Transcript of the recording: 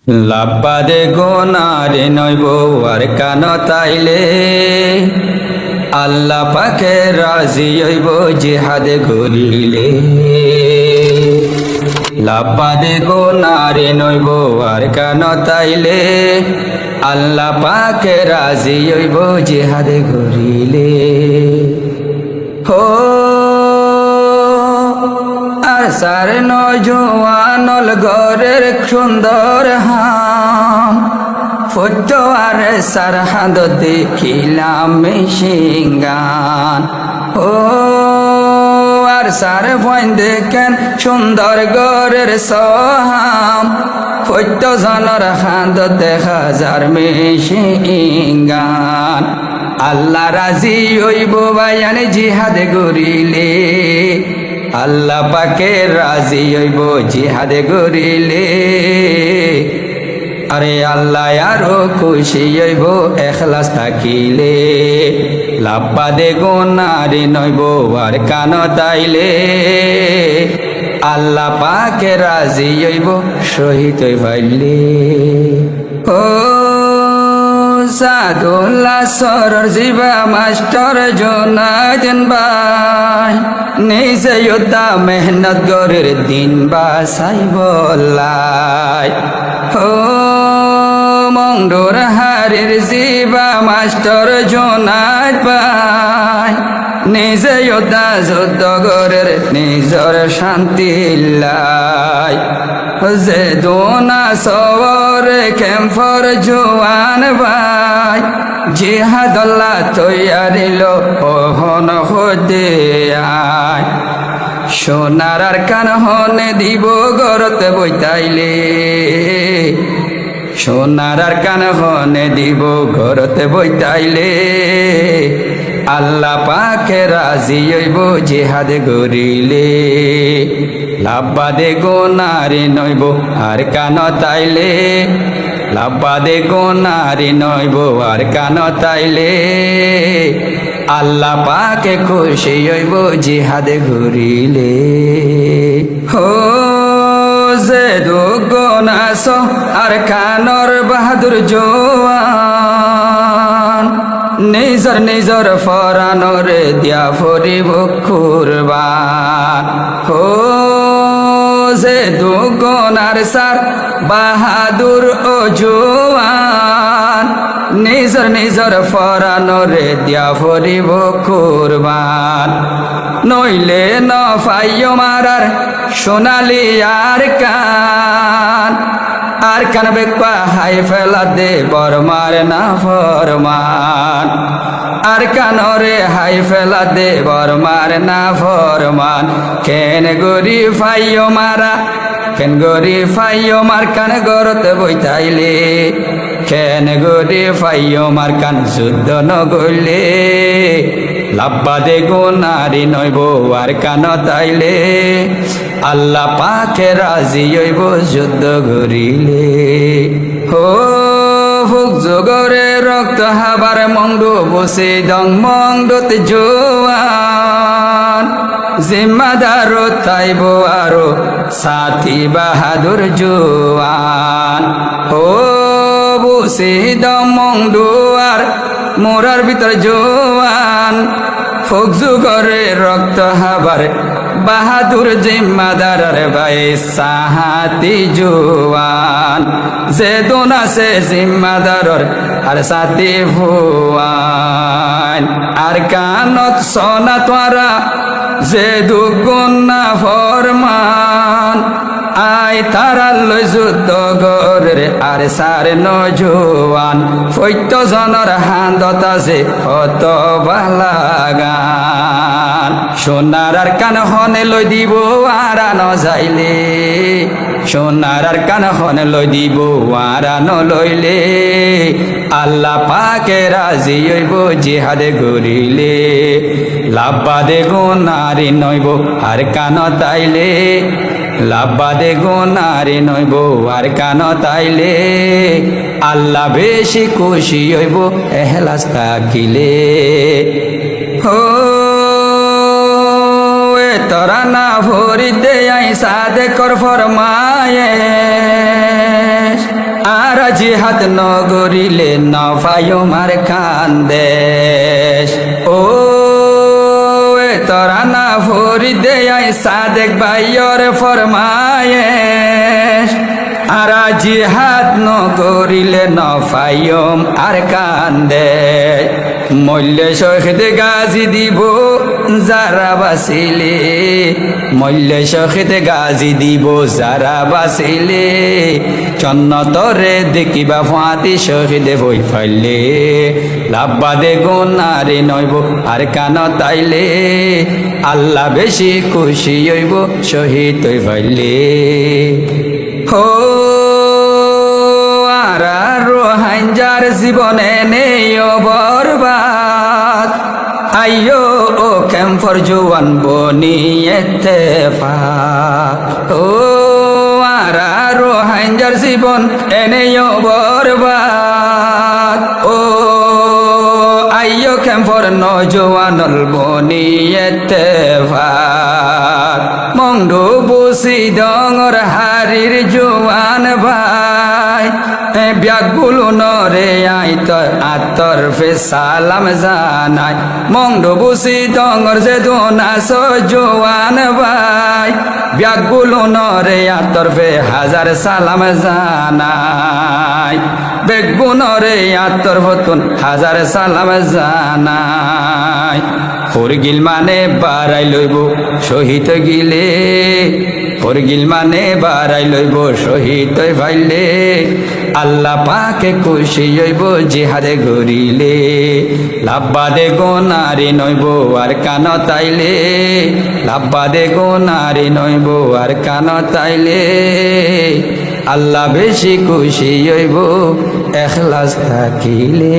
লাভবাদে গোনারে নইব আর কান তাইলে আল্লাহ পাকে রাজি হইব জিহাদে করিলে। লাভবাদে গোনারে নইব আর কান তাইলে আল্লাহ পাকে রাজি হইব জিহাদে করিলে। হো সার নজওয়ানল গরের সুন্দর হাম ফটো আর সার হাদ দেখিলাম সিঙ্গান। ও আর সার ভয় দেখেন সুন্দর গরের সহাম ফটো জনর হাদ দেখা যার মেশিঙ্গান। আল্লাহ রাজি হইব বায়ান জিহাদে করিলে আল্লাহ পাকে রাজি হইব জিহাদে করিলে। আরে আল্লাহ আরো খুশি হইব এখলাস থাকিলে। লাভবাদে গোনারে নইব আর কান তাইলে আল্লাহ পাকে রাজি হইব শহীদ হইলে। ও সাদুল্লাহ সরর জিবা মাস্টার জোনায়েন ভাই নিজে যোদ্ধা মেহনত গরের দিন বাসাই বলাই। ও মংডোর হারের জিবা মাস্টার জোনায়েন ভাই নিজে যোদ্ধা যুদ্ধ গরের নিজর শান্তি লাই। যে দোনা সবরে ক্যাম্পর জোয়ান ভাই জিহাদুল্লাহ তৈয়ারিল ওহন হতে আয়। সোনার আর কান হনে দিব গরতে বইতাইলে সোনার আর কান হনে দিব ঘরতে বইতাইলে আল্লাহ পাকে রাজি হইব জিহাদে করিলে। লাভবাদে গোনারে নইব আর কান তাইলে লাভবাদে গোনারে নইব আর কান তাইলে আল্লাহ পাকে খুশি হইব জিহাদে করিলে। হো যে দুগনাস আর কানর বাহাদুর জোয়ান নিজর নিজর ফরানরে দিয়া ফরিব কুরবান। হো যে দুগনার সার বাহাদুর ও জোয়ান নিজর নিজর ফরানরে দিয়া ফরিব কুরবান। নইলে ন ফাইও মারার সোনালি আর কান বেকা হাই ফেলা দে বরমার না ফরমান। আর কানরে হাই ফেলা দে বরমার না ফরমান। কেন গরি ফাইও মারা কেন গরি ফাইও মার কান গরতে বইতাইলে কেন গরি ফাইও মার কান যুদ্ধ নগইলে লাভবাদে গোনারে নইব আর কান তাইলে আল্লাহ পাকে রাজি হইব যুদ্ধ করিলে। হো ফুক জগরে রক্ত হাবার মংডু বসে দং মংডতে জোয়ান জিম্মাদার তাইব আরো সাথী বাহাদুর জোয়ান। ও বসে দং মংডু আর মোরার ভিতর জোয়ান ফুক জগরে রক্ত হাবার বাহাদুর জিম্মাদার ভাই সাহাতি জোয়ান। যে দোন আছে জিম্মাদারর আর সাথী ভুয়ান। আর কানত সোনা তোরা যে দুগুণ না ফরমান আই তারা লই যুদ্ধ গরের আর সার নজওয়ান ফৈত্য জনর হান্দত আছে অত বালাগান। সোনার আর কান হনে লই দিব আর ন যাইলে সোনার আর কান হনে লই দিব আর ন লইলে আল্লাহ পাকে রাজি হইব জিহাদে করিলে। লাভবাদে গোনারে নইব আর কান তাইলে লাভবাদে গোনারে নইব আর কান তাইলে আল্লাহ বেশি খুশি হইব এহলাস থাকিলে। হো তোরা না ভরিতে আই সাদে কর ফরমায়ে জিহাদ নগরিলে নফায়ো মার কান্দেশ ও তোরা না ভরি দেয় সাদেক ভাইয়র ফরমায়েশ আরা জিহাদ নগরিলে নফায়ম আর কান্দে মল্য শহীদ গাজী দিব যারা বাসিলে মল্য শহীদ গাজী দিব যারা বাসিলে চন্নতরে দেখিবা ফাঁতি শহীদ বই ফাইলে লাভবাদে গোনারে নইব আর কান তাইলে আল্লাহ বেশি খুশি হইব শহীদ হই ফাইলে হো আরা রোহাঞ্জার জীবনে নেই বরবাদ আইয়ো ও ক্যাম্পর জোয়ান বনি ইত্তেফাক ও আরা রোহাঞ্জার জীবন এনেও বরবাদ ও আইয়ো ক্যাম্পর নজওয়ানল বনি ইত্তেফাক মংডু বুসি ডঙর হারির জোয়ান ভাই ব্যাগুলো নরে আইতর আতর ফে সালাম জানাই মংডু বুসি ডঙর যে দোনাস জোয়ান ভাই ব্যাগুলো নরে আতর ফে হাজার সালাম জানাই বেগুনরে আতর ফতুন হাজার সালাম জানাই ফরগিল মানে বাড়াই লইব শহীদ গিলে ফরগিল মানে বাড়াই লইব শহীদ ভাইলে আল্লাহ পাকে খুশি হইব জিহাদে গরিলে লাভবাদে গোনারে নইব আর কান তাইলে লাভবাদে গোনারে নইব আর কান তাইলে আল্লাহ বেশি খুশি হইব এখলাস থাকিলে।